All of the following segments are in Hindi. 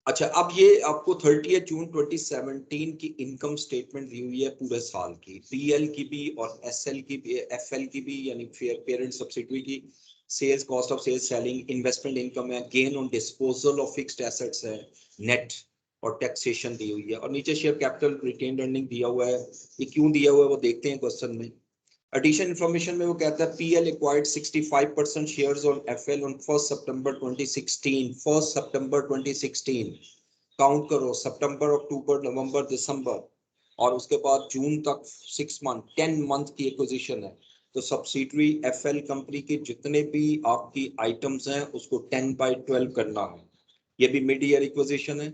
अच्छा, अब ये आपको 30 जून 2017 की इनकम स्टेटमेंट दी हुई है पूरे साल की, पीएल की भी और एसएल की भी, एफएल की भी, यानी पेरेंट सब्सिडियरी की। Sales, cost of sales, selling, investment income है, gain on disposal of fixed assets है, नेट और टैक्सेशन दी हुई है, और नीचे शेयर कैपिटल रिटेन्ड अर्निंग दिया हुआ है। ये क्यों दिया हुआ है वो देखते हैं क्वेश्चन में। एडिशन इन्फॉर्मेशन में वो कहता है PL acquired 65% shares on FL on 1 September 2016। 1 September 2016, count करो, सितंबर, अक्टूबर, नवंबर, दिसंबर, और उसके बाद जून तक 6 मंथ, 10 मंथ की एक्विजिशन है। तो सब्सिडरी एफएल कंपनी के जितने भी आपकी आइटम्स हैं उसको 10/12 करना है। ये भी मिड ईयर एक्विजिशन है।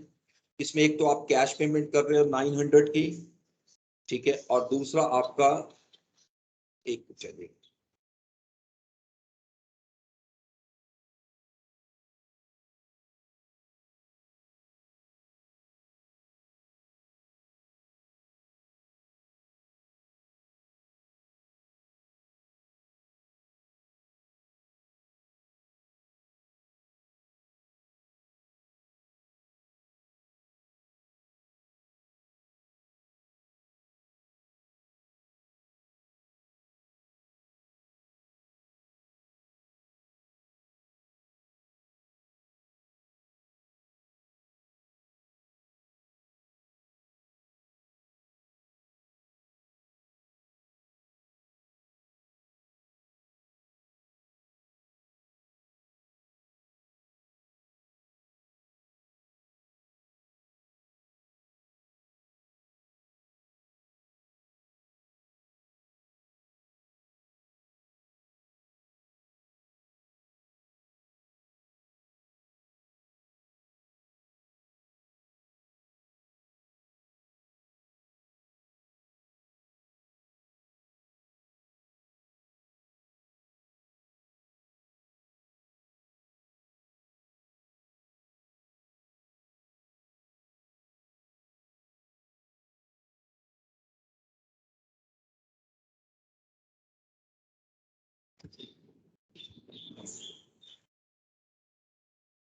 इसमें एक तो आप कैश पेमेंट कर रहे हो 900 की, ठीक है, और दूसरा आपका एक, चलिए,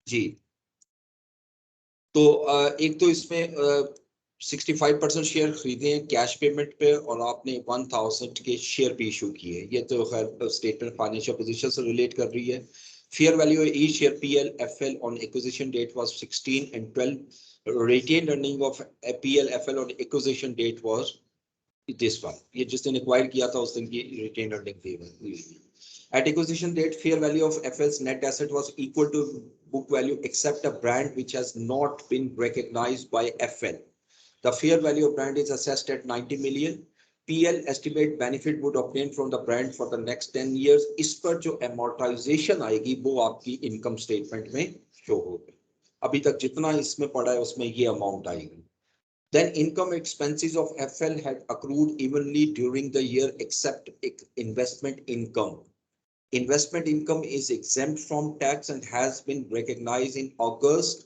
जी। तो एक तो इसमें 65% शेयर खरीदे हैं कैश पेमेंट पे, और आपने 1000 के शेयर भी इशू किए। ये तो खैर स्टेटमेंट फाइनेंशियल पोजीशन से रिलेट कर रही है। फेयर वैल्यू ई share PL FL on acquisition date was 16 and 12। Retained earning of PL FL on acquisition date was this one. ये जिस दिन एक्वायर किया था उस दिन की रिटेन्ड अर्निंग हुई। At acquisition date, fair value of FL's net asset was equal to book value except a brand which has not been recognized by FL. The fair value of brand is assessed at 90 million. PL estimate benefit would obtain from the brand for the next 10 years. इस पर जो amortization आएगी वो आपकी income statement में show होगी। अभी तक जितना इसमें पड़ा है उसमें ये amount आएगी। Then income expenses of FL had accrued evenly during the year except investment income. Investment income is exempt from tax and has been recognized in August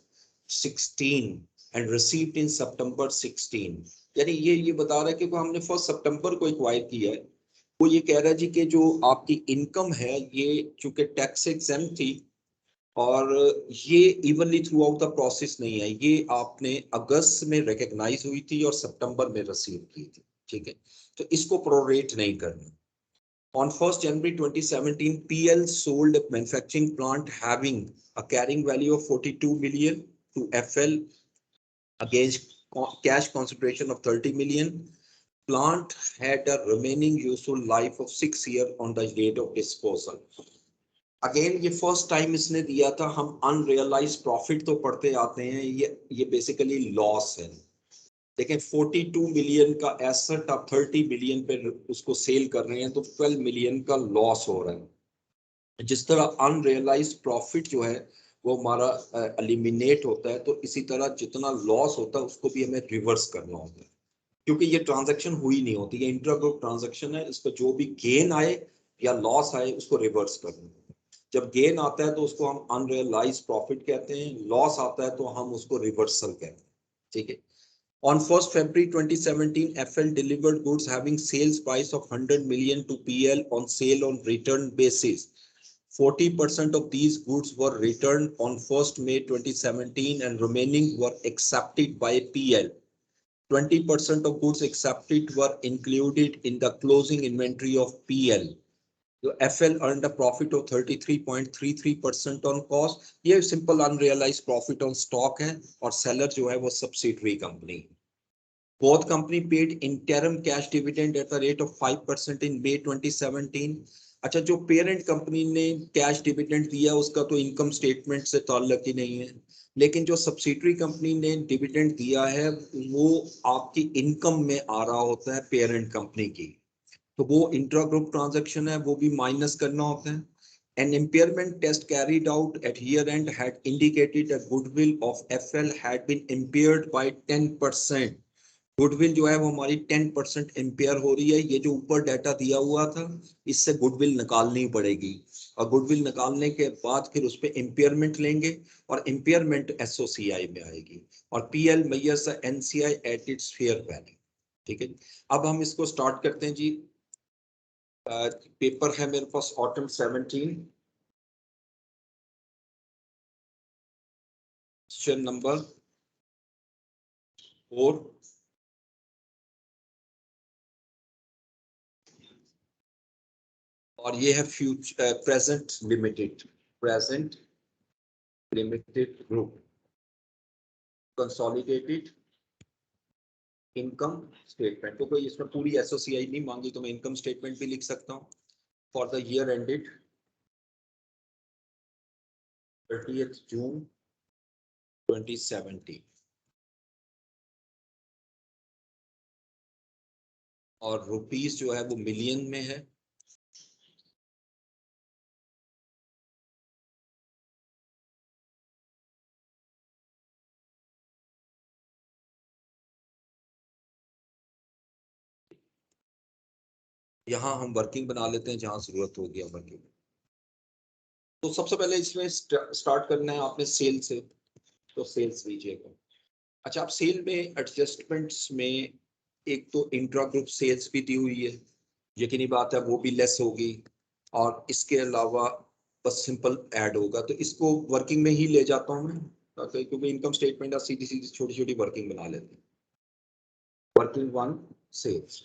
16 and received in September 16। यानी ये बता रहा है कि हमने 1 सितंबर को एक्वायर किया है। वो ये कह रहा है जी कि जो आपकी इनकम है ये चूंकि टैक्स एग्जेम्प्ट थी, और ये evenly through out the process नहीं है, ये आपने अगस्त में रिकॉग्नाइज हुई थी और सितंबर में रिसीव की थी, ठीक है। तो इसको प्रोरेट नहीं करना। On 1st January 2017, PL sold a manufacturing plant having a carrying value of 42 million to FL against cash consideration of 30 million. Plant had a remaining useful life of 6 years on the date of disposal. Again ये फर्स्ट टाइम इसने दिया था। हम अनरियलाइज प्रॉफिट तो पढ़ते आते हैं, ये बेसिकली लॉस है। लेकिन 42 मिलियन का एसेट आप 30 मिलियन पे उसको सेल कर रहे हैं तो 12 मिलियन का लॉस हो रहा है। जिस तरह अनरियलाइज प्रॉफिट जो है वो हमारा एलिमिनेट होता है, तो इसी तरह जितना लॉस होता है उसको भी हमें रिवर्स करना होता है, क्योंकि ये ट्रांजैक्शन हुई नहीं होती, ये इंट्राग्रुप ट्रांजैक्शन है। इसका जो भी गेन आए या लॉस आए उसको रिवर्स करना है। जब गेन आता है तो उसको हम अनरियलाइज प्रॉफिट कहते हैं, लॉस आता है तो हम उसको रिवर्सल कहते हैं, ठीक है। On 1st February 2017, FL delivered goods having sales price of 100 million to PL on sale on return basis 40% of these goods were returned on 1st May 2017 and remaining were accepted by PL. 20% of goods accepted were included in the closing inventory of PL. So FL earned a profit of 33.33% on cost. ये simple unrealized profit on stock है और seller जो है वो subsidiary company. Both company paid interim cash dividend at the rate of 5% in May 2017. अच्छा जो पेरेंट कंपनी ने कैश डिविडेंड दिया उसका तो इनकम स्टेटमेंट से ताल्लुक ही नहीं है, लेकिन जो सब्सिडरी कंपनी ने डिविडेंड दिया है वो आपकी इनकम में आ रहा होता है पेरेंट कंपनी की, तो वो इंट्रा ग्रुप ट्रांजैक्शन है, वो भी माइनस करना होता है. An impairment test carried out at year end had indicated a goodwill of FL had been impaired by 10%. Goodwill जो है वो हमारी 10% इम्पेयर हो रही है. ये जो ऊपर डाटा दिया हुआ था इससे गुडविल निकालनी पड़ेगी और गुडविल निकालने के बाद फिर उस पर इम्पेयरमेंट लेंगे और इम्पेयरमेंट एसओसीआई में आएगी और PL measures NCI at its fair value. ठीक है, अब हम इसको स्टार्ट करते हैं जी. पेपर है मेरे पास ऑटम 17, क्वेश्चन नंबर 4. और ये है future present limited group consolidated income statement. तो कोई इसमें पूरी एसओसीआई नहीं मांगी तो मैं इनकम स्टेटमेंट भी लिख सकता हूँ for the year ended 30th June 2017 और रुपीस जो है वो मिलियन में है. यहाँ हम वर्किंग बना लेते हैं जहां जरूरत होगी वर्किंग. तो सबसे पहले इसमें स्टार्ट करना है आपने सेल से, तो सेल्स लीजिएगा. अच्छा, आप सेल में एडजस्टमेंट्स में एक तो इंट्रा ग्रुप सेल्स भी दी हुई है, यकीनी बात है वो भी लेस होगी और इसके अलावा बस सिंपल ऐड होगा, तो इसको वर्किंग में ही ले जाता हूँ मैं क्योंकि इनकम स्टेटमेंट आप सीधी सीधी छोटी छोटी वर्किंग बना लेते हैं. Working 1 sales.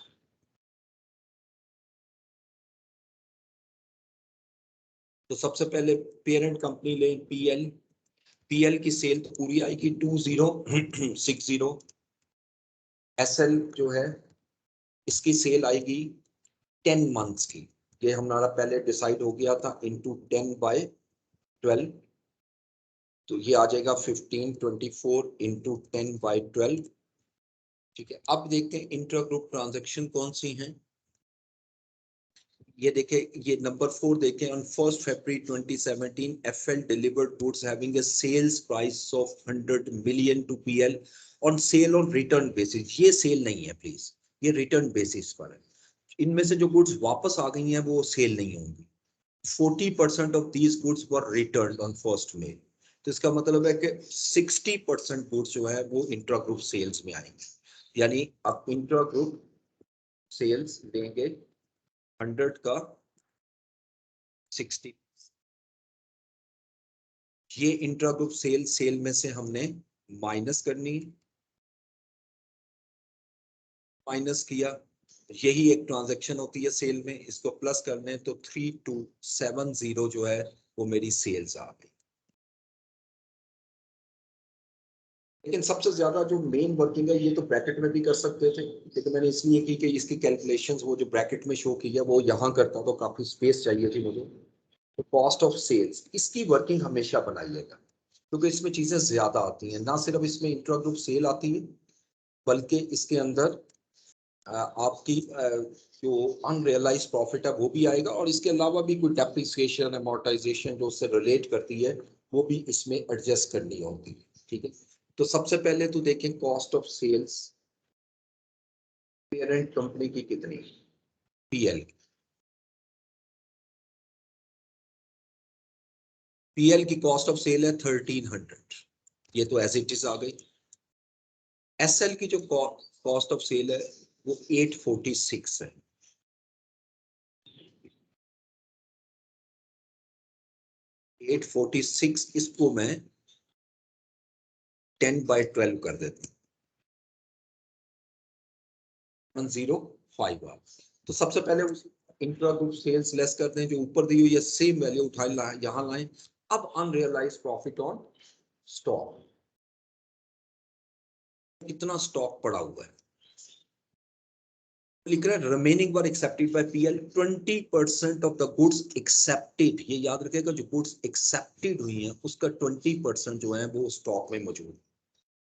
तो सबसे पहले पेरेंट कंपनी ले पीएल. पीएल की सेल तो पूरी आएगी 2060. एसएल जो है इसकी सेल आएगी 10 मंथ्स की. ये हमारा पहले डिसाइड हो गया था इनटू 10/12, तो ये आ जाएगा 1524 इंटू 10/12. ठीक है, अब देखते हैं इंट्रा ग्रुप ट्रांजैक्शन कौन सी हैं. ये देखें, ये नंबर 4 देखें. On 1st February 2017 FL delivered goods having a sales price of 100 million to PL on sale on return basis. ये सेल नहीं है प्लीज, ये रिटर्न बेसिस पर है. इनमें से जो गुड्स वापस आ गई हैं वो सेल नहीं होंगी. 40% of these goods were return on 1st May. तो इसका मतलब है कि 60% गुड्स जो है वो इंट्रा ग्रुप सेल्स में आएंगे. यानी आप इंट्रा ग्रुप सेल्स देंगे 100 का 60. ये इंट्रा ग्रुप सेल में से हमने माइनस करनी, माइनस किया. यही एक ट्रांजैक्शन होती है सेल में, इसको प्लस करने तो 3270 जो है वो मेरी सेल्स आ गई. लेकिन सबसे ज्यादा जो मेन वर्किंग है ये तो ब्रैकेट में भी कर सकते थे, लेकिन मैंने इसलिए की कि इसकी कैलकुलेशंस वो जो ब्रैकेट में शो की है वो यहाँ करता तो काफी स्पेस चाहिए थी मुझे. तो कॉस्ट ऑफ सेल्स इसकी वर्किंग हमेशा बनाइएगा क्योंकि इसमें चीजें ज्यादा आती हैं. ना सिर्फ इसमें इंट्रा ग्रुप सेल आती है बल्कि इसके अंदर आपकी जो अनरियलाइज प्रॉफिट है वो भी आएगा और इसके अलावा भी कोई डेप्रिसिएशन अमोर्टाइजेशन जो उससे रिलेट करती है वो भी इसमें एडजस्ट करनी होती है. ठीक है, तो सबसे पहले तो देखें cost of sales parent company की कितनी, पीएल. पीएल की कॉस्ट ऑफ सेल है 1300, ये तो एज इट इज आ गई. एसएल की जो कॉस्ट ऑफ सेल है वो 846 है. 846 इसको मैं 10/12 कर देता हूँ 105 आप। तो सबसे पहले इंट्रा ग्रुप सेल्स लेस करते हैं, जो ऊपर दी हुई है सेम वैल्यू उठा लाए यहाँ लाएं। अब अनरियलाइज प्रॉफिट ऑन स्टॉक, कितना स्टॉक पड़ा हुआ है लिख रहा है remaining were accepted by PL 20% of the goods accepted. ये याद रखिएगा, जो गुड्स एक्सेप्टेड हुई हैं उसका 20% जो है वो स्टॉक में मौजूद है,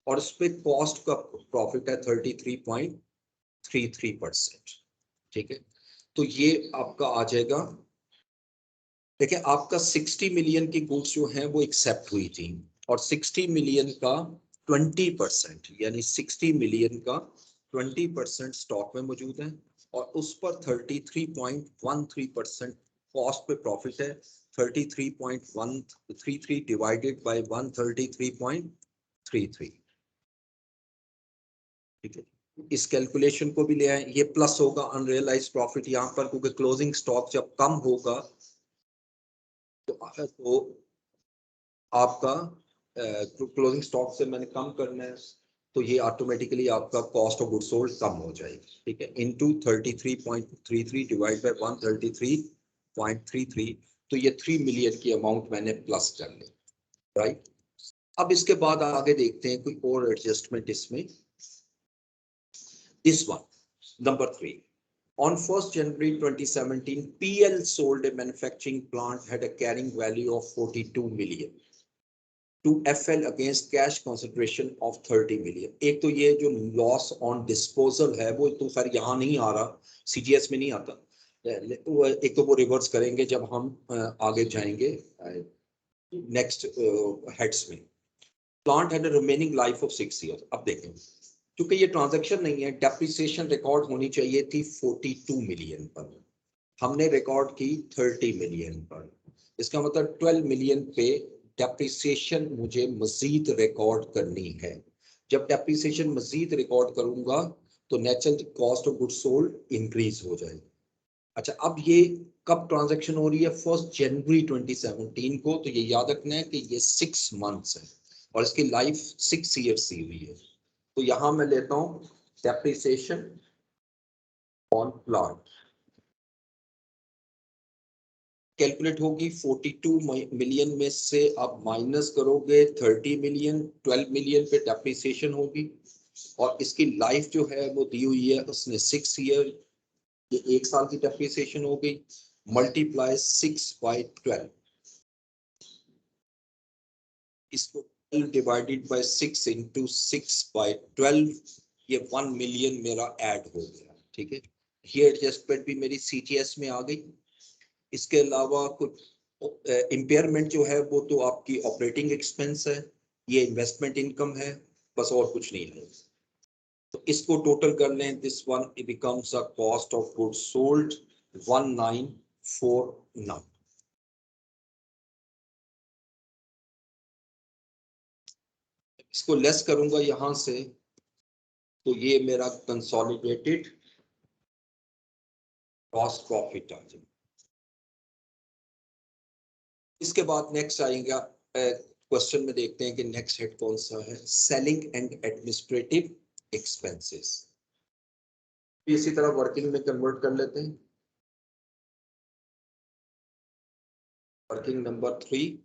और इस पे कॉस्ट का प्रॉफिट है 33.33%। ठीक है, तो ये आपका आ जाएगा। देखिए आपका 60 मिलियन की गुड्स जो है वो एक्सेप्ट हुई थी, और 60 मिलियन का 20% यानी 60 मिलियन का 20% स्टॉक में मौजूद है, और उस पर 33.13% कॉस्ट पे प्रॉफिट है। 33.133 डिवाइडेड बाय 133.33। ठीक है, इस कैलकुलेशन को भी ले आए, ये प्लस होगा अनरियलाइज प्रॉफिट यहाँ पर, क्योंकि क्लोजिंग स्टॉक जब कम होगा तो आपका क्लोजिंग स्टॉक से मैंने कम करना है, तो ये ऑटोमेटिकली आपका कॉस्ट ऑफ गुड सोल्ड कम हो जाएगी। ठीक है, इनटू 33.33 डिवाइड बाय 133.33, तो ये 3 मिलियन की अमाउंट मैंने प्लस कर ली। राइट, अब इसके बाद आगे देखते हैं कोई और एडजस्टमेंट इसमें। This one number 3, on 1st January 2017, PL sold a manufacturing plant had a carrying value of 42 million to FL against cash consideration of 30 million। एक तो ये जो लॉस ऑन डिस्पोजल है वो तो खैर यहाँ नहीं आ रहा, सीजीएस में नहीं आता, एक तो वो रिवर्स करेंगे जब हम आगे जाएंगे नेक्स्ट हेड्स में। Plant had a remaining life of 6 years। अब देखें, क्योंकि ये ट्रांजैक्शन नहीं है, डेप्रिसिएशन रिकॉर्ड होनी चाहिए थी 42 मिलियन पर, हमने रिकॉर्ड की 30 मिलियन पर। इसका मतलब 12 मिलियन पे डेप्रिसिएशन मुझे मजीद रिकॉर्ड करनी है। जब डेप्रिसिएशन मजीद रिकॉर्ड करूंगा तो natural cost of good sold increase हो जाएगी। अच्छा, अब ये कब ट्रांजैक्शन हो रही है? 1 जनवरी 2017 को। तो ये याद रखना है कि ये 6 months है और इसकी लाइफ 6 years दी हुई है। तो यहां मैं लेता हूं डेप्रिसिएशन ऑन प्लांट, कैलकुलेट होगी 42 मिलियन में से आप माइनस करोगे 30 मिलियन, 12 मिलियन पे डेप्रिसिएशन होगी, और इसकी लाइफ जो है वो दी हुई है उसने 6 year, ये 1 साल की डेप्रिसिएशन हो गई, मल्टीप्लाई 6/12, इसको डिवाइडेड बाय 6 इंटू 6/12, ये 1 मिलियन मेरा ऐड हो गया। ठीक है, ये एडजस्टमेंट भी मेरी सीटीएस में आ गई। इसके अलावा कुछ इम्पेयरमेंट जो है वो तो आपकी ऑपरेटिंग एक्सपेंस है, ये इन्वेस्टमेंट इनकम है, बस और कुछ नहीं है। तो इसको टोटल कर लें, this one it becomes a cost of goods sold 1949। इसको लेस करूंगा यहां से, तो ये मेरा कंसोलिडेटेड कॉस्ट प्रॉफिट आ जाएगा। इसके बाद नेक्स्ट आएगा क्वेश्चन में, देखते हैं कि नेक्स्ट हेड कौन सा है, सेलिंग एंड एडमिनिस्ट्रेटिव एक्सपेंसेस। इसी तरह वर्किंग में कन्वर्ट कर लेते हैं। Working number 3,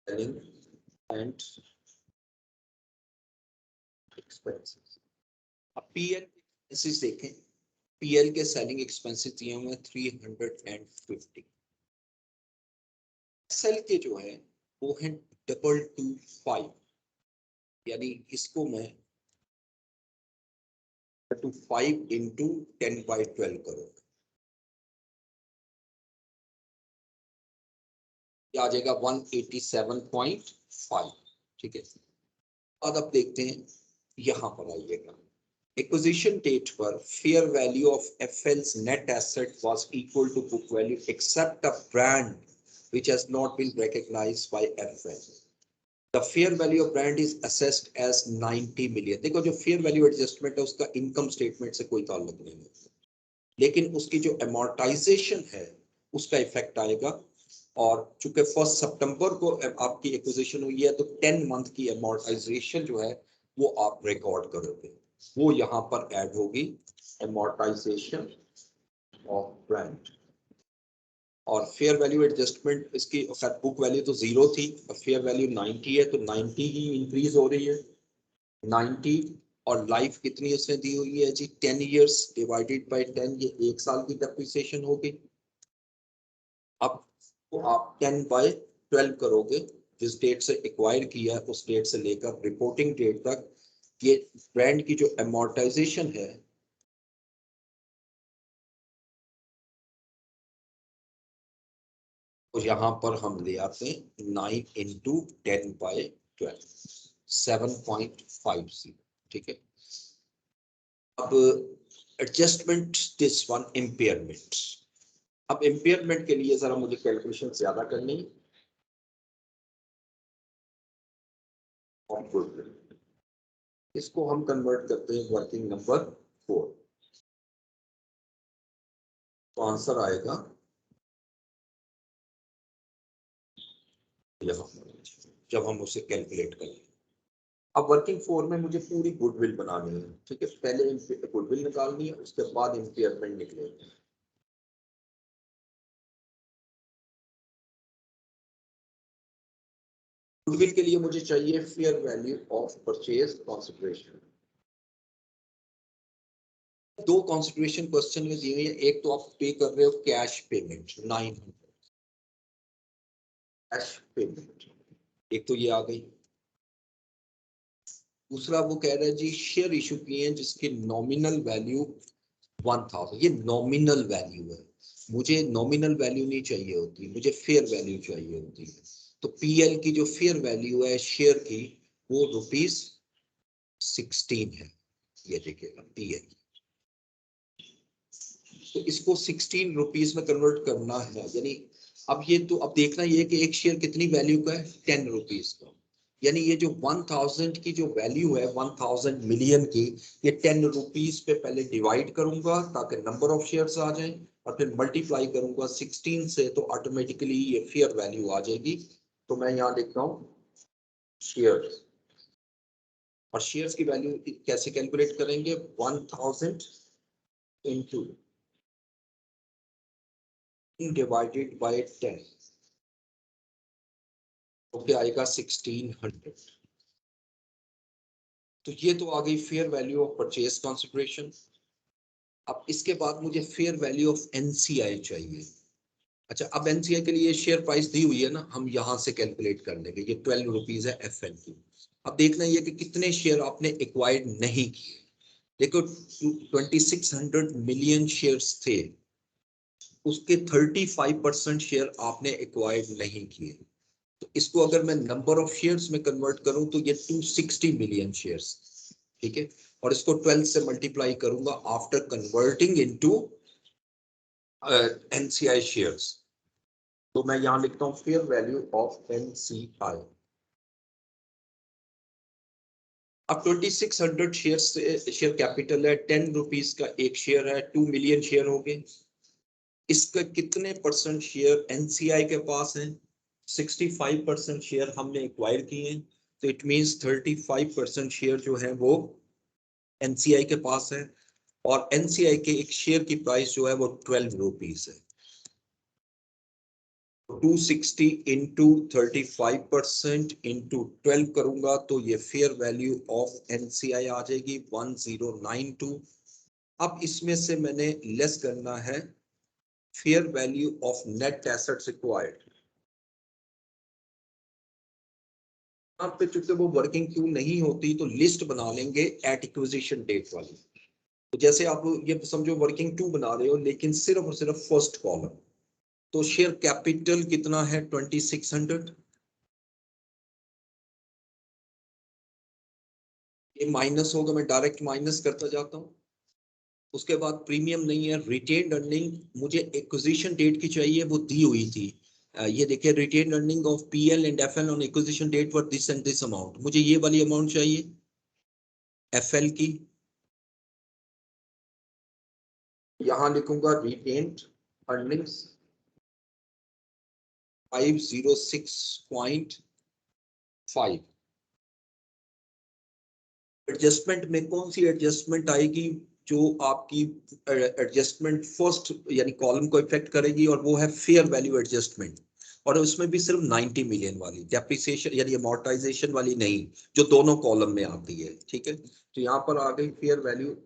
selling and expenses. अब पीएल एक्सपेंसेस देखें, पीएल के सेलिंग एक्सपेंसेस दिए हुए हैं 350। सेल के जो है वो है 225, यानी इसको मैं 5 इंटू 10/12 करूंगा, आ जाएगा 187.5। ठीक है, अब देखते हैं, यहां पर आइएगा, एक्विजिशन डेट पर fair value of FL's net asset was equal to book value except a brand which has not been recognized by FL. The fair value of brand is assessed as 90 million. देखो जो फेयर वैल्यू एडजस्टमेंट है उसका इनकम स्टेटमेंट से कोई ताल्लुक नहीं है, लेकिन उसकी जो अमोर्टाइजेशन है उसका इफेक्ट आएगा। और चूंकि 1 सितंबर को आपकी एक्विजिशन हुई है तो 10 मंथ की अमोर्टाइजेशन जो है वो आप रिकॉर्ड करोगे, वो यहाँ पर ऐड होगी, अमोर्टाइजेशन ऑफ ब्रांड। और फेयर वैल्यू एडजस्टमेंट इसकी बुक वैल्यू तो 0 थी, फेयर वैल्यू 90 है तो 90 ही इंक्रीज हो रही है 90। और लाइफ कितनी उसने दी हुई है जी 10 इयर्स डिवाइडेड बाय 10, ये 1 साल की डेप्रिसिएशन होगी। अब तो आप 10/12 करोगे, जिस डेट से एक्वायर किया है उस डेट से लेकर रिपोर्टिंग डेट तक ये ब्रांड की जो अमोर्टाइजेशन है तो यहाँ पर हम ले आते हैं 9 × 10/12 7.50। ठीक है, अब एडजस्टमेंट दिस वन इम्पेयरमेंट। अब इम्पेयरमेंट के लिए जरा मुझे कैलकुलेशन ज्यादा करनी है। इसको हम कन्वर्ट करते हैं वर्किंग नंबर 4, तो आंसर आएगा यहाँ जब हम उसे कैलकुलेट करें। अब वर्किंग 4 में मुझे पूरी गुडविल बनानी है। ठीक है, पहले गुडविल निकालनी है, उसके बाद इम्पेयरमेंट निकलेगा। गुडविल के लिए मुझे चाहिए fair value of purchase consideration. दो कंसिडरेशन क्वेश्चन में दी हुई है, एक तो आप पे कर रहे हो कैश पेमेंट 900 कैश पेमेंट, एक तो ये आ गई। दूसरा वो कह रहा है जी शेयर इशू किए हैं जिसकी नॉमिनल वैल्यू 1000, ये नॉमिनल वैल्यू है, मुझे नॉमिनल वैल्यू नहीं चाहिए होती, मुझे फेयर वैल्यू चाहिए होती है। तो पीएल की जो फेयर वैल्यू है शेयर की वो ₹16 है, ये देखिएगा पीएल। तो इसको 16 रुपीज में कन्वर्ट करना है, यानी अब ये तो अब देखना ये कि एक शेयर कितनी वैल्यू का है 10 रुपीज का, यानी ये जो 1000 की जो वैल्यू है 1000 मिलियन की, ये 10 रुपीज पे पहले डिवाइड करूंगा ताकि नंबर ऑफ शेयर्स आ जाए, और फिर मल्टीप्लाई करूंगा 16 से तो ऑटोमेटिकली ये फेयर वैल्यू आ जाएगी। तो मैं यहाँ लिखता हूँ शेयर्स, और शेयर्स की वैल्यू कैसे कैलकुलेट करेंगे 1000 इंटू डिवाइडेड बाय 10, तो क्या आएगा 1600। तो ये तो आ गई fair value of purchase consideration. अब इसके बाद मुझे फेयर वैल्यू ऑफ एनसीआई चाहिए। अच्छा, अब एनसीआई के लिए शेयर प्राइस दी हुई है ना, हम यहां से कैलकुलेट कर लेंगे, ये 12 रुपीज है एफएन की। अब देखना ये कि कितने शेयर आपने एक्वायर्ड नहीं किए। देखो 2600 मिलियन शेयर्स थे, उसके 35% शेयर आपने एक्वायर्ड नहीं किए। तो इसको अगर मैं नंबर ऑफ शेयर्स में कन्वर्ट करूं तो ये 260 मिलियन शेयर्स। ठीक है, और इसको 12 से मल्टीप्लाई करूंगा after converting into NCI shares. तो मैं यहां लिखता हूं फेयर वैल्यू ऑफ एनसीआई। अब 2600 शेयर से शेयर कैपिटल है, 10 रुपीज का एक शेयर है, 2 मिलियन शेयर हो गए। इसका कितने परसेंट शेयर एनसीआई के पास है 65% शेयर हमने एक्वायर किए हैं, तो इट मींस 35% शेयर जो है वो एनसीआई के पास है, और एनसीआई के एक शेयर की प्राइस जो है वो 12 रुपीज है। 260 इंटू 35% इंटू 12 करूंगा तो ये फेयर वैल्यू ऑफ एनसीआई आ जाएगी 1092। अब इसमें से मैंने लेस करना है fair value of net assets acquired. यहाँ पे चूंकि वो वर्किंग क्यू नहीं होती तो लिस्ट बना लेंगे एट एक्विजिशन डेट वाली। तो जैसे आप ये समझो वर्किंग 2 बना रहे हो लेकिन सिर्फ और सिर्फ फर्स्ट कॉलम, तो शेयर कैपिटल कितना है 2600, ये माइनस होगा, मैं डायरेक्ट माइनस करता जाता हूँ। उसके बाद प्रीमियम नहीं है, रिटेन्ड अर्निंग मुझे एक्विजिशन डेट की चाहिए, वो दी हुई थी, ये देखिए retain earning of PL and FL on acquisition date for this and this amount, मुझे ये वाली अमाउंट चाहिए एफएल की। यहां लिखूंगा रिटेन्ड अर्निंग्स 506.5। एडजस्टमेंट में कौन सी एडजस्टमेंट आएगी, जो आपकी एडजस्टमेंट फर्स्ट यानी कॉलम को इफेक्ट करेगी, और वो है फेयर वैल्यू एडजस्टमेंट। और उसमें भी सिर्फ 90 मिलियन वाली, डेप्रिसिएशन यानी अमोर्टाइजेशन वाली नहीं, जो दोनों कॉलम में आती है। ठीक है, तो यहाँ पर आ गई fair value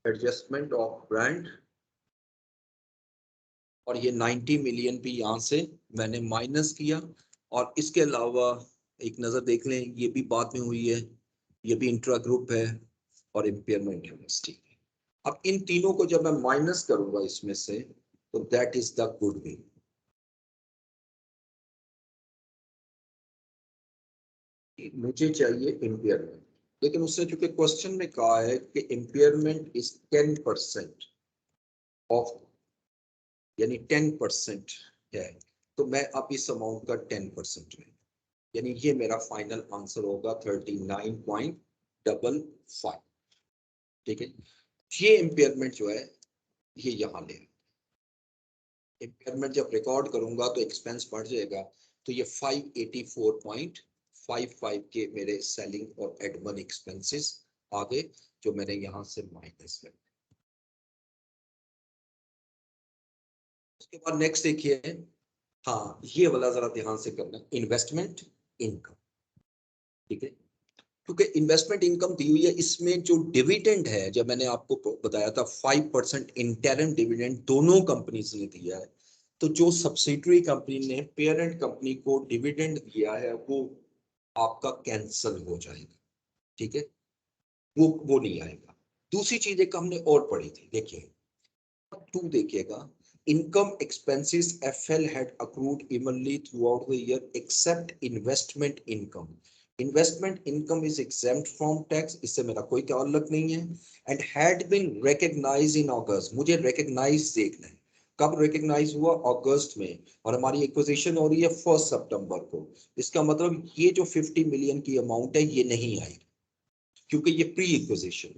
adjustment of brand, और ये 90 मिलियन भी यहाँ से मैंने माइनस किया। और इसके अलावा एक नजर देख लें, ये भी बाद में हुई है, ये भी इंट्रा ग्रुप है और इम्पेयरमेंट है। ठीक है, अब इन तीनों को जब मैं माइनस करूंगा इसमें से, तो दैट इज द गुडविल। मुझे चाहिए इम्पेयरमेंट, लेकिन उसने चूंकि क्वेश्चन में कहा है कि इम्पेयरमेंट इज 10% ऑफ, यानी 10% है, तो मैं अब इस अमाउंट का 10% में, यानी ये मेरा फाइनल आंसर होगा 39.55। ठीक है, ये इम्पेयरमेंट जो है ये यहाँ ले, इम्पेयरमेंट जब रिकॉर्ड करूंगा तो एक्सपेंस बढ़ जाएगा, तो ये 584.55 के मेरे सेलिंग और एडमिन एक्सपेंसेस आ गए, जो मैंने यहाँ से माइनस कर। उसके बाद नेक्स्ट देखिए, हाँ ये वाला जरा ध्यान से करना, इन्वेस्टमेंट इनकम। ठीक है, क्योंकि इन्वेस्टमेंट इनकम दी हुई है, इसमें जो डिविडेंड है, जब मैंने आपको बताया था 5% इंटरम डिविडेंड दोनों कंपनीज ने दिया है, तो जो सब्सिडरी कंपनी ने पेरेंट कंपनी को डिविडेंड दिया है वो आपका कैंसल हो जाएगा। ठीक है, वो नहीं आएगा। दूसरी चीज एक हमने और पढ़ी थी, देखिए 2 देखिएगा, income expenses FL had accrued evenly throughout the year except investment income. Investment income is exempt from tax, इससे मेरा कोई ताल्लुक नहीं है, and had been recognized in August. मुझे recognize देखना है, कब recognize हुआ, अगस्त में, और हमारी एक्विजिशन हो रही है 1 सितंबर को। इसका मतलब ये जो 50 मिलियन की अमाउंट है ये नहीं आई, क्योंकि ये प्री एक्विजिशन,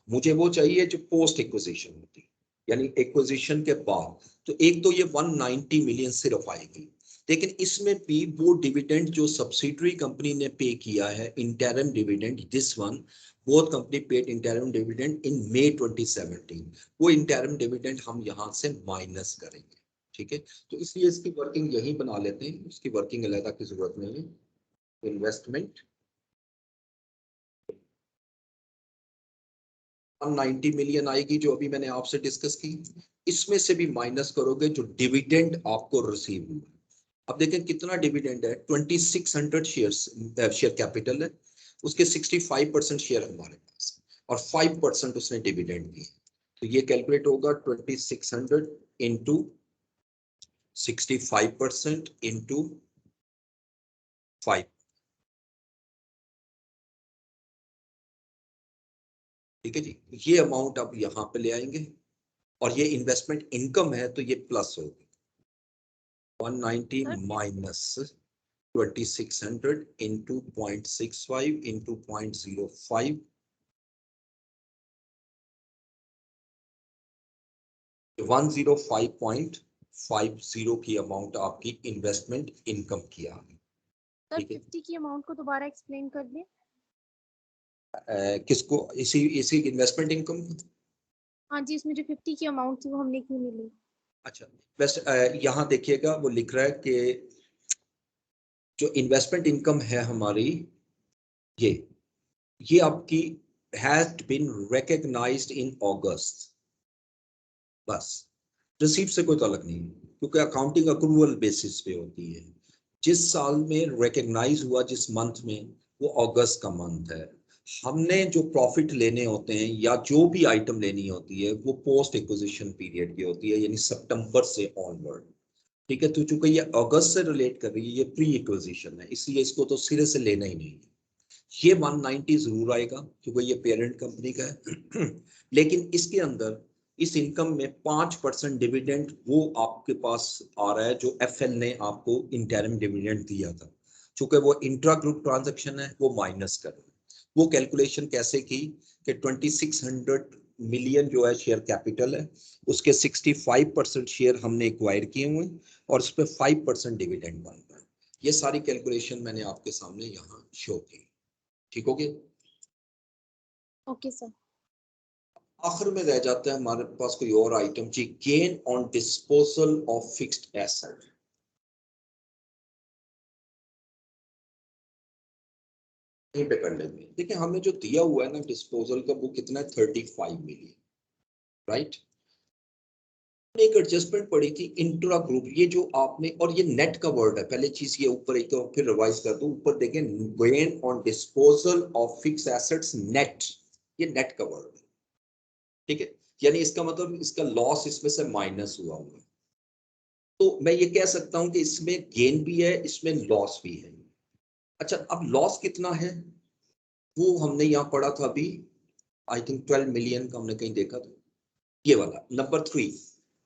मुझे वो चाहिए जो पोस्ट एक्विजिशन होती है, यानी एक्विजिशन के बाद। तो एक तो ये 190 मिलियन सिर्फ आएगी, लेकिन इसमें भी वो डिविडेंड जो सब्सिडरी कंपनी ने पे किया है, interim dividend, this one both company paid interim dividend in May 2017, वो इंटरम डिविडेंड हम यहाँ से माइनस करेंगे। ठीक है, तो इसलिए इसकी वर्किंग यही बना लेते हैं, उसकी वर्किंग अलग की जरूरत नहीं है। इन्वेस्टमेंट 190 मिलियन आएगी, जो अभी मैंने आपसे डिस्कस की, इसमें से भी माइनस करोगे जो डिविडेंड आपको रिसीव हुआ। अब देखें कितना डिविडेंड है, 2600 शेयर कैपिटल है, उसके 65% शेयर हमारे पास, और 5% उसने डिविडेंड दिए, तो ये कैलकुलेट होगा 2600 इंटू 65% इंटू 5। ठीक है जी, ये अमाउंट अब यहाँ पे ले आएंगे, और ये इन्वेस्टमेंट इनकम है तो ये प्लस होगी, 190 माइनस 2600 इंटू 0.65 इंटू 0.05, 105.50 की अमाउंट आपकी इन्वेस्टमेंट इनकम की आ गई। सर 50 की अमाउंट को दोबारा एक्सप्लेन कर दें। किसको, इसी इन्वेस्टमेंट इनकम? हाँ जी, इसमें जो 50 की अमाउंट थी वो हमने क्यों नहीं ली? अच्छा, बस यहाँ देखिएगा वो लिख रहा है कि जो इन्वेस्टमेंट इनकम है हमारी, ये आपकी हैज बीन रिकॉग्नाइज्ड इन अगस्त, बस रिसीव से कोई ताल्लुक नहीं, क्योंकि अकाउंटिंग अक्रूवल बेसिस पे होती है। जिस साल में रिकॉग्नाइज हुआ, जिस मंथ में, वो अगस्त का मंथ है। हमने जो प्रॉफिट लेने होते हैं या जो भी आइटम लेनी होती है वो पोस्ट एक्विजिशन पीरियड की होती है, यानी सितंबर से ऑनवर्ड। ठीक है, तो चूंकि ये अगस्त से रिलेट कर रही है, ये प्री एक्विजिशन है, इसलिए इसको तो सिरे से लेना ही नहीं है। ये 190 जरूर आएगा क्योंकि ये पेरेंट कंपनी का है लेकिन इसके अंदर इस इनकम में 5% डिविडेंड वो आपके पास आ रहा है जो एफएल ने आपको इंटरिम डिविडेंड दिया था। चूंकि वो इंट्रा ग्रुप ट्रांजैक्शन है, वो माइनस कर, वो कैलकुलेशन कैसे की कि 2600 मिलियन जो है शेयर कैपिटल है, उसके 65% शेयर हमने एक्वायर किए हुए और उस पर 5% डिविडेंड बन रहा है। ये सारी कैलकुलेशन मैंने आपके सामने यहाँ शो की। ठीक हो गया? Okay sir. आखिर में रह जाता है हमारे पास कोई और आइटम जी, gain on disposal of fixed asset. यहीं पे कर लेंगे। देखिए हमें जो दिया हुआ है ना डिस्पोजल का, वो कितना है 35 मिलियन, राइट। एक एडजस्टमेंट पड़ी थी इंट्रा ग्रुप, ये जो आपने, और ये नेट का वर्ड है, पहले चीज ये ऊपर एक तो फिर रिवाइज कर दूं, ऊपर देखें gain on disposal of fix assets net, ये नेट का वर्ड है, ठीक है। यानी इसका मतलब इसका लॉस इसमें से माइनस हुआ हुआ है। तो मैं ये कह सकता हूं कि इसमें गेन भी है, इसमें लॉस भी है। अच्छा, अब लॉस कितना है वो हमने यहाँ पढ़ा था अभी, आई थिंक 12 मिलियन का हमने कहीं देखा था, ये वाला नंबर 3,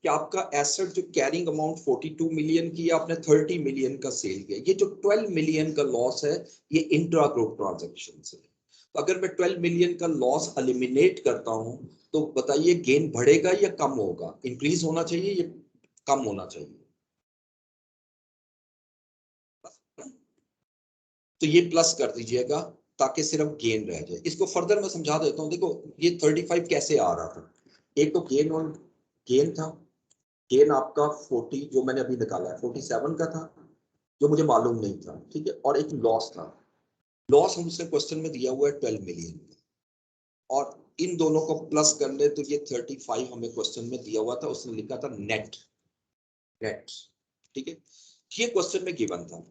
कि आपका एसेट जो कैरिंग अमाउंट 42 मिलियन की, आपने 30 मिलियन का सेल किया, ये जो 12 मिलियन का लॉस है ये इंट्रा ग्रुप ट्रांजैक्शन से। तो अगर मैं 12 मिलियन का लॉस एलिमिनेट करता हूं तो बताइए गेन बढ़ेगा या कम होगा, इंक्रीज होना चाहिए या कम होना चाहिए? तो ये प्लस कर दीजिएगा ताकि सिर्फ गेन रह जाए। इसको फर्दर मैं समझा देता हूँ। देखो ये 35 कैसे आ रहा था, एक तो गेन ऑन गेन था, गेन आपका 40 जो मैंने अभी निकाला है 47 का था, जो मुझे मालूम नहीं था, ठीक है, और एक लॉस था। लॉस हमसे क्वेश्चन में दिया हुआ है 12 मिलियन का, और इन दोनों को प्लस कर ले तो ये 35 हमें क्वेश्चन में दिया हुआ था, उसने लिखा था नेट, नेट, ठीक है। ये क्वेश्चन में गिवन था,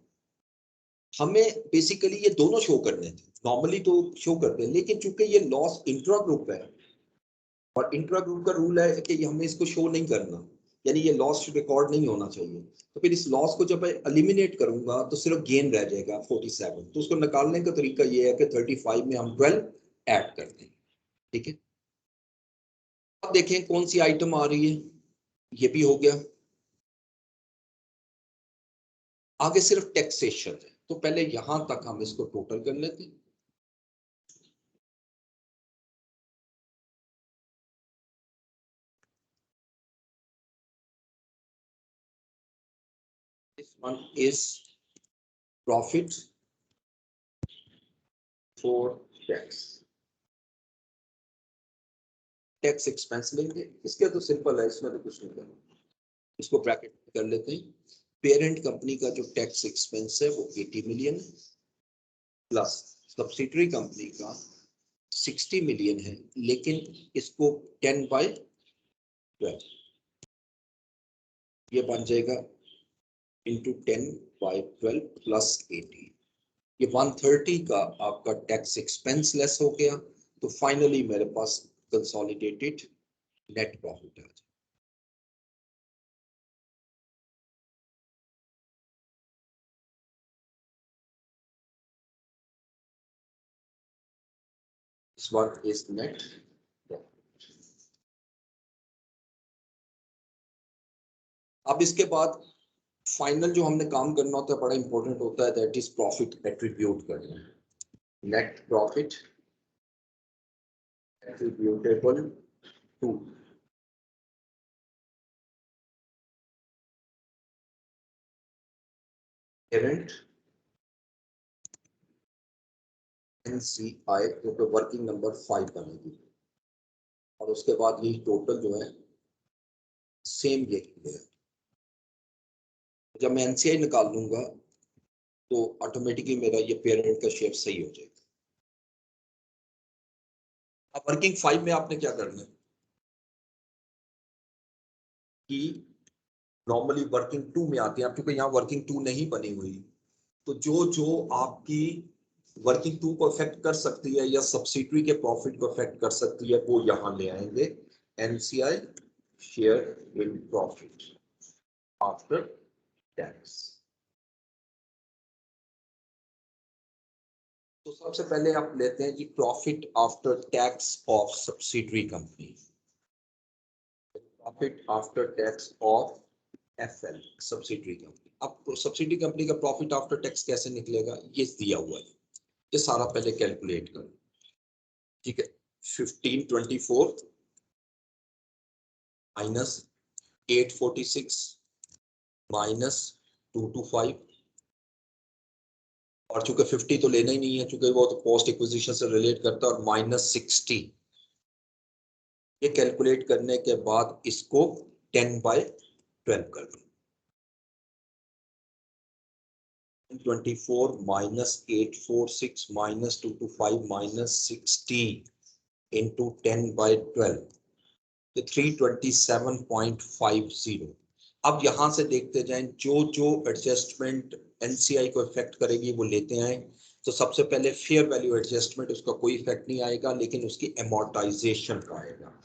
हमें बेसिकली ये दोनों शो करने थे, नॉर्मली तो शो करते हैं, लेकिन चूंकि ये लॉस इंट्रा ग्रुप है और इंट्रा ग्रुप का रूल है कि हमें इसको शो नहीं करना, यानी ये लॉस रिकॉर्ड नहीं होना चाहिए, तो फिर इस लॉस को जब मैं एलिमिनेट करूंगा तो सिर्फ गेन रह जाएगा 47। तो उसको निकालने का तरीका ये है कि 35 में हम 12 ऐड कर देंगे, ठीक है। अब देखें कौन सी आइटम आ रही है, ये भी हो गया। आगे सिर्फ टैक्सेशन है, तो पहले यहां तक हम इसको टोटल कर लेते हैं। This one is profit for tax, tax expense लेंगे, इसके तो सिंपल है, इसमें तो कुछ नहीं करना, इसको ब्रैकेट कर लेते हैं। पेरेंट कंपनी का जो टैक्स एक्सपेंस है वो 80 मिलियन प्लस सब्सिडरी कंपनी का 60 मिलियन है, लेकिन इसको 10/12, ये बन जाएगा इंटू 10/12 प्लस 80, ये 130 का आपका टैक्स एक्सपेंस लेस हो गया। तो फाइनली मेरे पास कंसोलिडेटेड नेट प्रॉफिट आ जाए। This one is net profit। अब इसके बाद फाइनल जो हमने काम करना होता है, बड़ा इंपॉर्टेंट होता है, दैट इज प्रॉफिट एट्रीब्यूट करना। Net profit attributable to parent NCI, जो कि वर्किंग नंबर 5 बनेगी, और उसके बाद ये टोटल जो है सेम यही है। जब मैं एनसीआई निकाल लूंगा तो ऑटोमेटिकली मेरा ये पेरेंट का शेयर सही हो जाएगा। अब वर्किंग 5 में आपने क्या करना है कि नॉर्मली वर्किंग 2 में आते हैं आप, क्योंकि यहाँ वर्किंग 2 नहीं बनी हुई, तो जो जो आपकी वर्किंग 2 को अफेक्ट कर सकती है या सब्सिडरी के प्रॉफिट को अफेक्ट कर सकती है वो यहाँ ले आएंगे। NCI share in profit after tax. तो सबसे पहले आप लेते हैं जी profit after tax of subsidiary company. Profit after tax of FL subsidiary company. अब सब्सिडरी कंपनी का प्रॉफिट आफ्टर टैक्स कैसे निकलेगा, ये दिया हुआ है, ये सारा पहले कैलकुलेट करो। ठीक है, 1524 माइनस 846 माइनस 225, और चूंकि 50 तो लेना ही नहीं है चूंकि वो तो पोस्ट एक्विजिशन से रिलेट करता है, और माइनस 60। ये कैलकुलेट करने के बाद इसको 10/12 कर दो। 24 माइनस 846 माइनस 225 माइनस 60 इंटू 10/12 तो 327.50। अब यहां से देखते जाएं जो जो एडजस्टमेंट एनसीआई को इफेक्ट करेगी वो लेते आए। तो सबसे पहले फेयर वैल्यू एडजस्टमेंट, उसका कोई इफेक्ट नहीं आएगा, लेकिन उसकी एमोर्टाइजेशन का आएगा।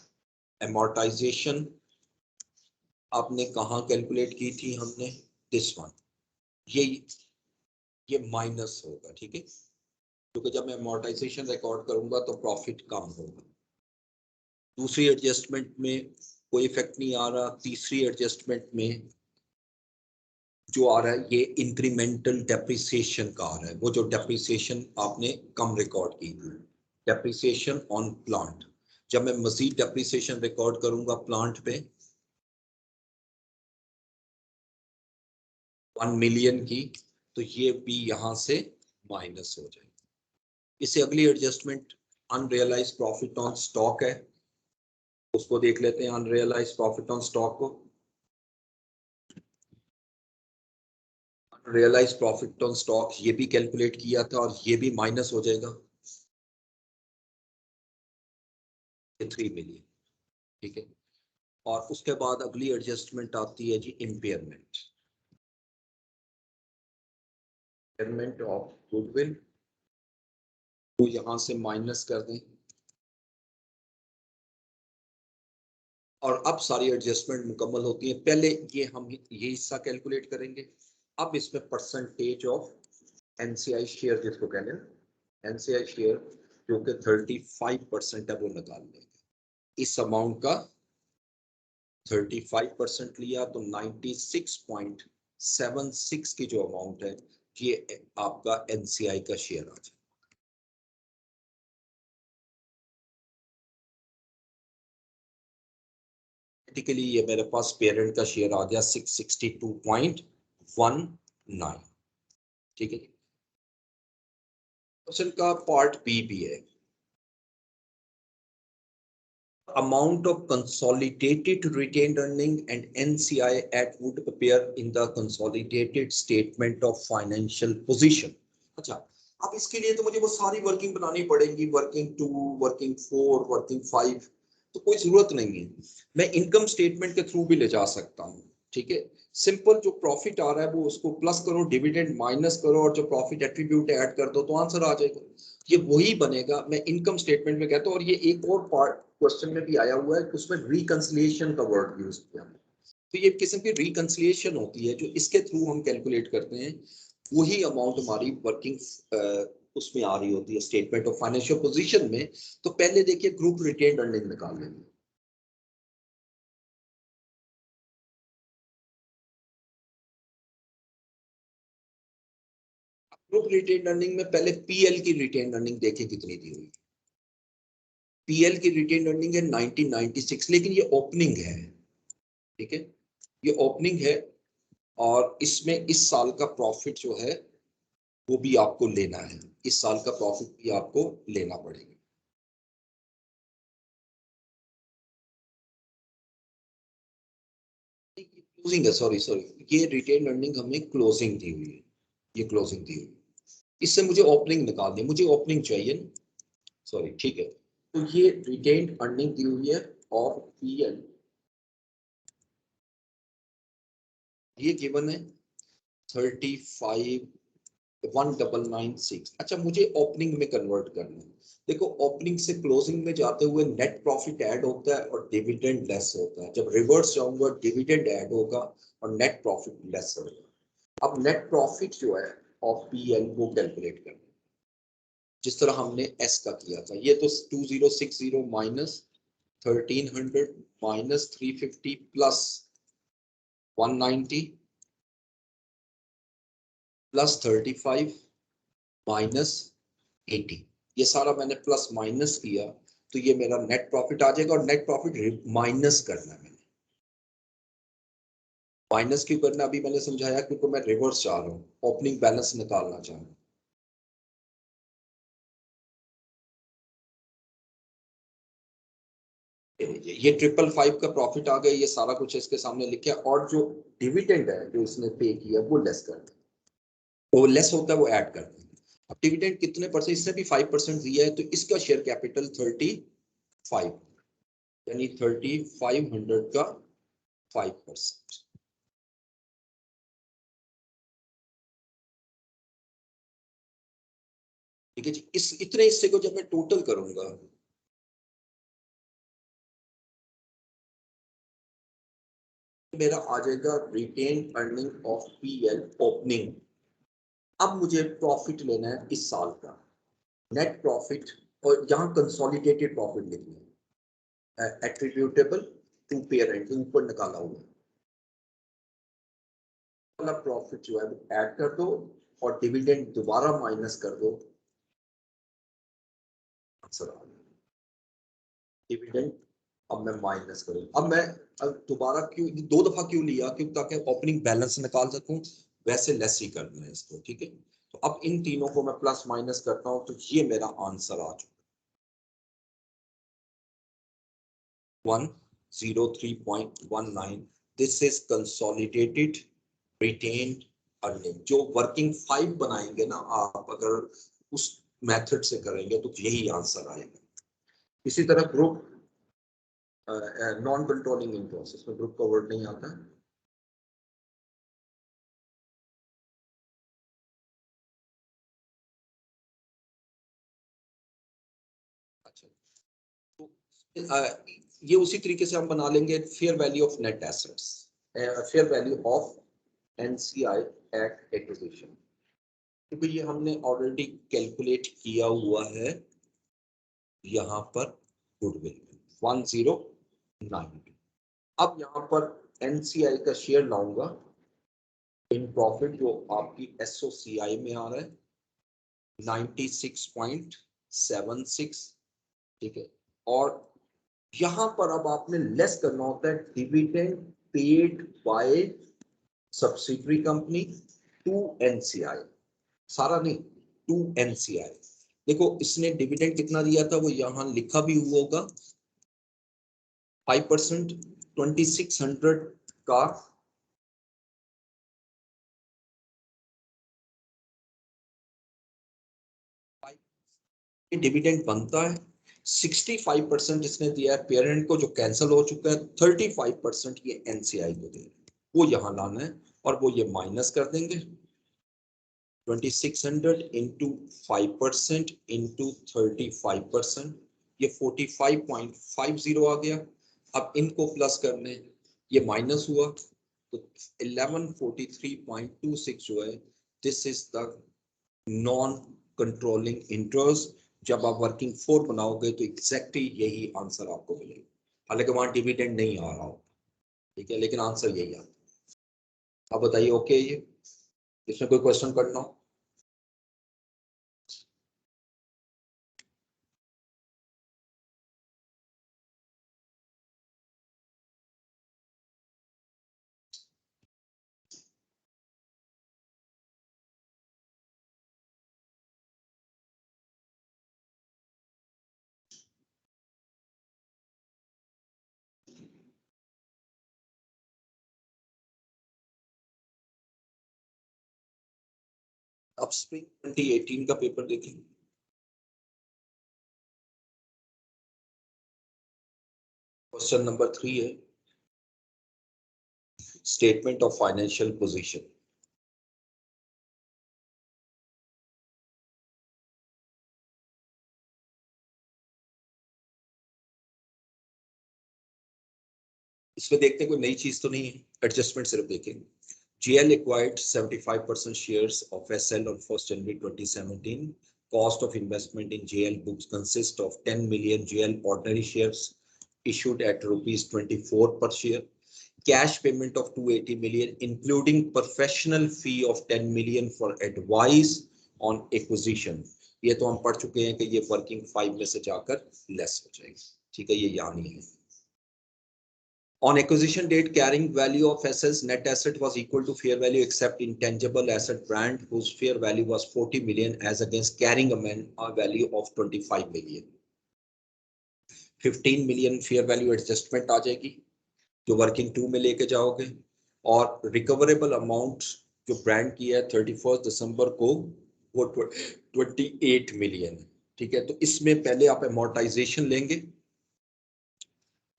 एमोर्टाइजेशन आपने कहाँ कैलकुलेट की थी हमने, दिस वन, ये माइनस होगा। ठीक है, क्योंकि जब मैं एमोर्टाइजेशन रिकॉर्ड करूंगा तो प्रॉफिट कम होगा। दूसरी एडजस्टमेंट में कोई इफेक्ट नहीं आ रहा। तीसरी एडजस्टमेंट में जो आ रहा है ये इंक्रीमेंटल डेप्रिसिएशन का आ रहा है, वो जो डेप्रिसिएशन आपने कम रिकॉर्ड की थी, डेप्रिसिएशन ऑन प्लांट। जब मैं मजीद डेप्रिसिएशन रिकॉर्ड करूंगा प्लांट पे 1 मिलियन की, तो ये भी यहां से माइनस हो जाएगी। इससे अगली adjustment unrealise profit on stock है, उसको देख लेते हैं। अनरियलाइज प्रॉफिट ऑन स्टॉक को, रियलाइज प्रॉफिट ऑन स्टॉक ये भी कैलकुलेट किया था और ये भी माइनस हो जाएगा, 3 मिलियन। ठीक है, और उसके बाद अगली एडजस्टमेंट आती है जी इम्पेयरमेंट। इम्पेयरमेंट ऑफ गुडविल तो यहां से माइनस कर दें, और अब सारी एडजस्टमेंट मुकम्मल होती है। पहले हम ये हिस्सा कैलकुलेट करेंगे। अब इसमें परसेंटेज ऑफ एनसीआई शेयर जिसको कहते हैं एनसीआई शेयर, जो कि 35% है, वो निकाल लेंगे। इस अमाउंट का 35% लिया तो 96.76 की जो अमाउंट है ये आपका एनसीआई का शेयर आ जाए। टिकली ये मेरे पास पेरेंट का शेयर आ गया 662.19। ठीक है, क्वेश्चन का पार्ट बी भी है। Amount of consolidated retained earning and NCI at would appear in the consolidated statement of financial position। अच्छा, अब इसके लिए तो मुझे वो सारी वर्किंग बनानी पड़ेगी, वर्किंग 2, वर्किंग 4, वर्किंग 5, तो कोई जरूरत नहीं है। मैं इनकम स्टेटमेंट के थ्रू भी ले जा सकता हूँ। ठीक है, सिंपल जो प्रॉफिट आ रहा है वो उसको प्लस करो, डिविडेंड माइनस करो, और जो प्रॉफिट एट्रीब्यूट ऐड कर दो तो आंसर आ जाएगा। ये वही बनेगा, मैं इनकम स्टेटमेंट में कहता हूँ। और ये एक और पार्ट क्वेश्चन में भी आया हुआ है, उसमें रिकंसिलिएशन का वर्ड यूज किया। तो ये किस्म की रिकंसिलिएशन होती है जो इसके थ्रू हम कैलकुलेट करते हैं। वही अमाउंट हमारी वर्किंग उसमें आ रही होती है स्टेटमेंट ऑफ फाइनेंशियल पोजीशन में। तो पहले देखिए ग्रुप रिटेन्ड अर्निंग निकाल लेंगे। ग्रुप रिटेन्ड अर्निंग में पहले पीएल की रिटेन्ड अर्निंग देखें कितनी दी हुई। पीएल की रिटेन्ड अर्निंग है 1996, लेकिन ये ओपनिंग है। ठीक है, ये ओपनिंग है, और इसमें इस साल का प्रॉफिट जो है वो भी आपको लेना है। इस साल का प्रॉफिट भी आपको लेना पड़ेगा। क्लोजिंग है, सॉरी सॉरी, ये रिटेन अर्निंग हमें क्लोजिंग दी हुई है, ये क्लोजिंग दी हुई है। इससे मुझे ओपनिंग निकालनी है, मुझे ओपनिंग चाहिए ना, सॉरी। ठीक है, तो ये रिटेन अर्निंग दी हुई है और पीएल ये गिवन है 35,1996। अच्छा, मुझे ओपनिंग में कन्वर्ट करना है। देखो, ओपनिंग से क्लोजिंग में जाते हुए नेट प्रॉफिट ऐड होता है और डिविडेंड लेस होता है। जब रिवर्स जाऊंगा डिविडेंड ऐड होगा और नेट प्रॉफिट लेस होगा। अब नेट प्रॉफिट जो है ऑफ पीएल वो कैलकुलेट करना है जिस तरह हमने एस का किया था। ये तो 2060 minus 1300 minus 350 plus 190 plus 35 minus 80, ये सारा मैंने प्लस माइनस किया तो ये मेरा नेट प्रॉफिट आ जाएगा। और नेट प्रॉफिट माइनस करना है, मैंने माइनस क्यों करना अभी मैंने समझाया, क्योंकि मैं रिवर्स चाह रहा हूँ, ओपनिंग बैलेंस निकालना चाह रहा हूँ। ये 555 का प्रॉफिट आ गया, ये सारा कुछ इसके सामने लिखा है। और जो डिविडेंड है जो इसने पे किया वो लेस कर दें, वो लेस होता है वो ऐड कर दें। अब डिविडेंड कितने परसेंट, इसने भी 5% दिया है तो इसका शेयर कैपिटल 35, यानी 3500 का 5%। ठीक है जी। इस इतने हिस्से को जब मैं टोटल करूंगा मेरा आ जाएगा retain earning of PL opening. अब मुझे प्रॉफिट लेना है इस साल का नेट प्रॉफिट, और यहाँ कंसोलिडेटेड प्रॉफिट लिखना है, एट्रीब्यूटेबल टू पेरेंट ऊपर निकाला हुआ वाला प्रॉफिट जो है वो ऐड कर दो और डिविडेंड दोबारा माइनस कर दो, आंसर आ गया। डिविडेंड अब मैं माइनस करूं, अब मैं दोबारा क्यों दो दफा क्यों लिया, क्योंकि ताकि ओपनिंग बैलेंस निकाल सकूं, वैसे लेस ही करना है इसको। ठीक है, तो अब इन तीनों को मैं प्लस माइनस करता हूं तो ये मेरा आंसर आ चुका 103.19। This is consolidated retained earning. जो वर्किंग 5 बनाएंगे ना आप, अगर उस मेथड से करेंगे तो यही आंसर आएगा। इसी तरह ग्रुप नॉन कंट्रोलिंग इंटरेस्ट, इसमें ग्रुप का वर्ड नहीं आता। अच्छा, तो ये उसी तरीके से हम बना लेंगे fair value of net assets, fair value of NCI at acquisition, क्योंकि ये हमने ऑलरेडी कैलकुलेट किया हुआ है यहाँ पर गुडविल 1090। अब यहाँ पर एनसीआई का शेयर लाऊंगा इन प्रॉफिट जो आपकी एसओसीआई में आ रहा है 96.76। ठीक है, और यहां पर अब आपने लेस करना होता है dividend paid by subsidiary company to NCI, सारा नहीं, टू एनसीआई। देखो इसने डिविडेंड कितना दिया था वो यहां लिखा भी हुआ होगा 5%, 2600 का डिविडेंड बनता है। 65% इसने दिया है पेरेंट को जो कैंसिल हो चुका है, 35% ये एनसीआई को दे रहे हैं, वो यहां लाना है और वो ये माइनस कर देंगे 2600 इंटू 5% इंटू 35%, ये 45.50 आ गया। अब इनको प्लस करने, ये माइनस हुआ तो 1143.26 जो है, this is the non controlling interest. जब आप वर्किंग 4 बनाओगे तो एग्जैक्टली यही आंसर आपको मिलेगा, हालांकि वहां डिविडेंड नहीं आ रहा हो। ठीक है, लेकिन आंसर यही आता। अब बताइए ओके, ये इसमें कोई क्वेश्चन करना हो? अब स्प्रिंग 2018 का पेपर देखें। क्वेश्चन नंबर 3 है स्टेटमेंट ऑफ फाइनेंशियल पोजीशन। इसमें देखते हैं कोई नई चीज तो नहीं है, एडजस्टमेंट सिर्फ देखेंगे। GL acquired 75% shares of SL on 1st January 2017. Cost of investment in GL books consist of 10 million GL ordinary shares, issued at rupees 24 per share. Cash payment of 280 million, including professional fee of 10 million for advice on acquisition. ये तो हम पढ़ चुके हैं कि ये वर्किंग 5 में से जाकर लेस हो जाएगी, ठीक है, ये यानी है. On acquisition date, carrying value of assets, net asset was equal to fair value except intangible asset brand, whose fair value was 40 million as against carrying a value of 25 million. 15 million fair value adjustment आ जाएगी जो वर्किंग 2 में लेके जाओगे, और रिकवरेबल अमाउंट जो ब्रांड की है 31 दिसंबर को वो 28 मिलियन, ठीक है. तो इसमें पहले आप अमोर्टाइजेशन लेंगे,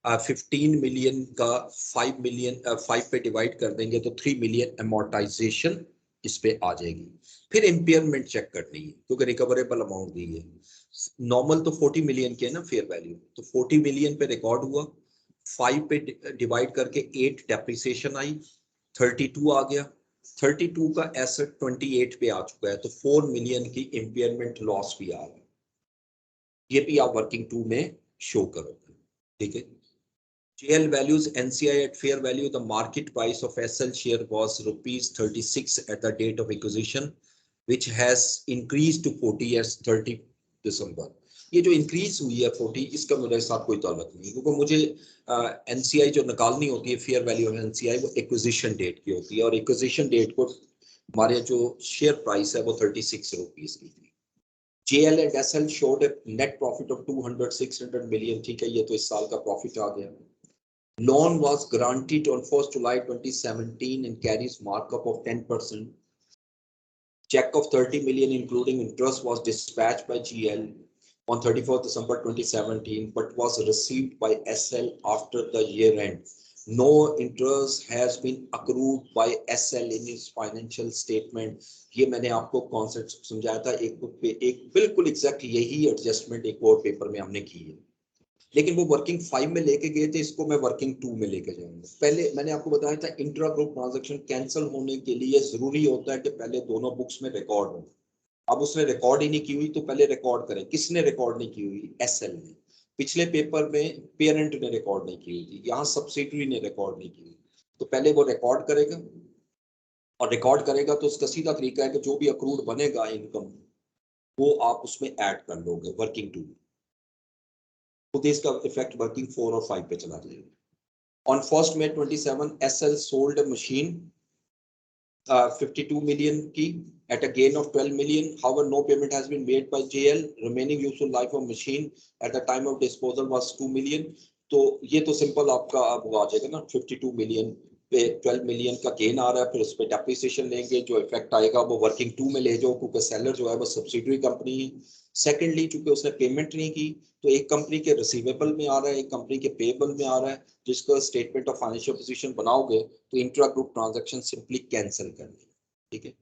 15 मिलियन का 5 पे डिवाइड कर देंगे तो 3 मिलियन अमोर्टाइजेशन इस पे आ जाएगी. फिर इम्पेयरमेंट चेक करनी है क्योंकि रिकवरेबल अमाउंट दी है. नॉर्मल तो 40 मिलियन के है ना फेयर वैल्यू, तो 40 मिलियन पे रिकॉर्ड हुआ, 5 पे डिवाइड करके 8 डेप्रिसिएशन आई, 32 आ गया, 32 का एसेट 28 पे आ चुका है, तो 4 मिलियन की इम्पेयरमेंट लॉस भी आ रहा है. ये भी आप वर्किंग 2 में शो करोगे, ठीक है. JL values NCI at fair value. The market price of SL share was rupees 36 at the date of acquisition, which has increased to 40 as 30 December. ये जो इंक्रीज हुई है 40, इसका मेरे साथ कोई ताल्लुक नहीं, क्योंकि मुझे NCI जो निकालनी होती है फेयर वैल्यू ऑफ NCI वो एक्विजिशन डेट की होती है, और एक्विजिशन डेट को हमारे जो शेयर प्राइस है वो 36 रुपीज की थी. JL and SL showed a net profit of 200-600 million, ठीक है, ये तो इस साल का प्रॉफिट आ गया. Loan was granted on 1st July 2017 and carries markup of 10%. Check of 30 million including interest was dispatched by GL on 31st December 2017 but was received by SL after the year end. No interest has been accrued by SL in its financial statement. ये मैंने आपको कॉन्सेप्ट समझाया था एक बुक पे, एक बिल्कुल एग्जैक्ट यही एडजस्टमेंट एक और पेपर में हमने की है, लेकिन वो वर्किंग 5 में लेके गए थे, इसको मैं वर्किंग 2 में लेके जाऊंगा. पहले मैंने आपको बताया था इंट्रा ग्रुप ट्रांजैक्शन कैंसिल होने के लिए जरूरी होता है कि पहले दोनों बुक्स में रिकॉर्ड हो. अब उसने रिकॉर्ड ही नहीं की हुई तो पहले रिकॉर्ड करें. किसने रिकॉर्ड नहीं की हुई? एसएल ने. पिछले पेपर में पेरेंट ने रिकॉर्ड नहीं की हुई थी, यहाँ सब्सिडियरी ने रिकॉर्ड नहीं की हुई, तो पहले वो रिकॉर्ड करेगा, और रिकॉर्ड करेगा तो उसका सीधा तरीका है कि जो भी अक्रूड बनेगा इनकम वो आप उसमें ऐड कर लोगे वर्किंग 2 में, तो इसका इफेक्ट वर्किंग 4 और 5 पे चला जाएगा. On 1st May 27, SL sold a machine 52 million की at a gain of 12 million. However, no payment has been made by JL. Remaining useful life of machine at the time of disposal was 2 million. तो ये तो सिंपल आपका अब आ जाएगा ना, 52 मिलियन पे 12 मिलियन का गेन आ रहा है, फिर उस पर डेप्रिसिएशन लेंगे, जो इफेक्ट आएगा वो वर्किंग 2 में ले जाओ क्योंकि सेलर जो है वो सब्सिडियरी कंपनी है. सेकेंडली चूंकि उसने पेमेंट नहीं की तो एक कंपनी के रिसीवेबल में आ रहा है, एक कंपनी के पेएबल में आ रहा है, जिसको स्टेटमेंट ऑफ फाइनेंशियल पोजीशन बनाओगे तो intra group transaction simply cancel करनी, ठीक है.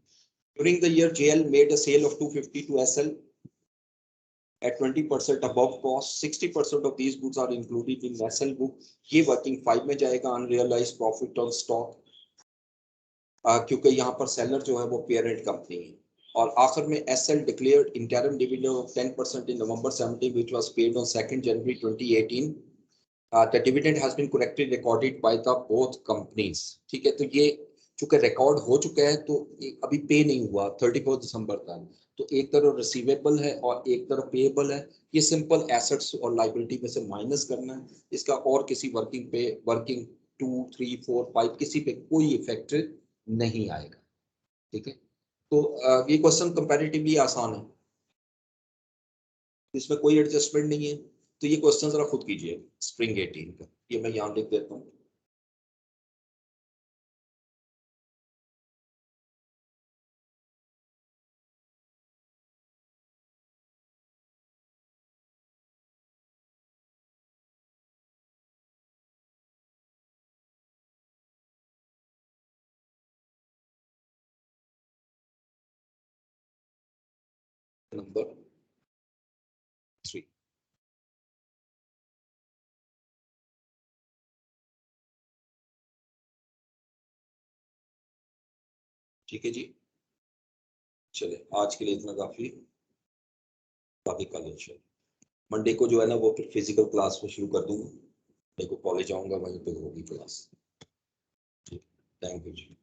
During the year, JL made a sale of 250 to SL at 20% above cost. 60% of these goods are included in SL book. ये working 5 में जाएगा, unrealized profit on stock, क्योंकि यहाँ पर सेलर जो है वो पेरेंट कंपनी है. और आखिर में SL declared interim dividend of 10% in November 17, which was paid on 2nd January 2018. The dividend has been correctly recorded by the both companies. ठीक है, तो ये चूंकि रिकॉर्ड हो चुका है तो अभी पे नहीं हुआ 31 दिसंबर तक, तो एक तरफ रिसीवेबल है और एक तरफ पेएबल है. ये सिंपल एसेट्स और लायबिलिटी में से माइनस करना है, इसका और किसी वर्किंग पे वर्किंग 2, 3, 4, 5 किसी पे कोई इफेक्ट नहीं आएगा, ठीक है. तो ये क्वेश्चन कंपैरेटिवली आसान है, इसमें कोई एडजस्टमेंट नहीं है, तो ये क्वेश्चन जरा खुद कीजिए. स्प्रिंग 18 का ये मैं यहाँ लिख देता हूँ. नंबर 3. ठीक है जी, चले आज के लिए इतना काफी, बाकी कल इंशाल्लाह मंडे को जो है ना वो फिर फिजिकल क्लास में शुरू कर दूंगा. देखो कॉलेज आऊंगा वहीं पे होगी क्लास। ठीक, थैंक यू जी।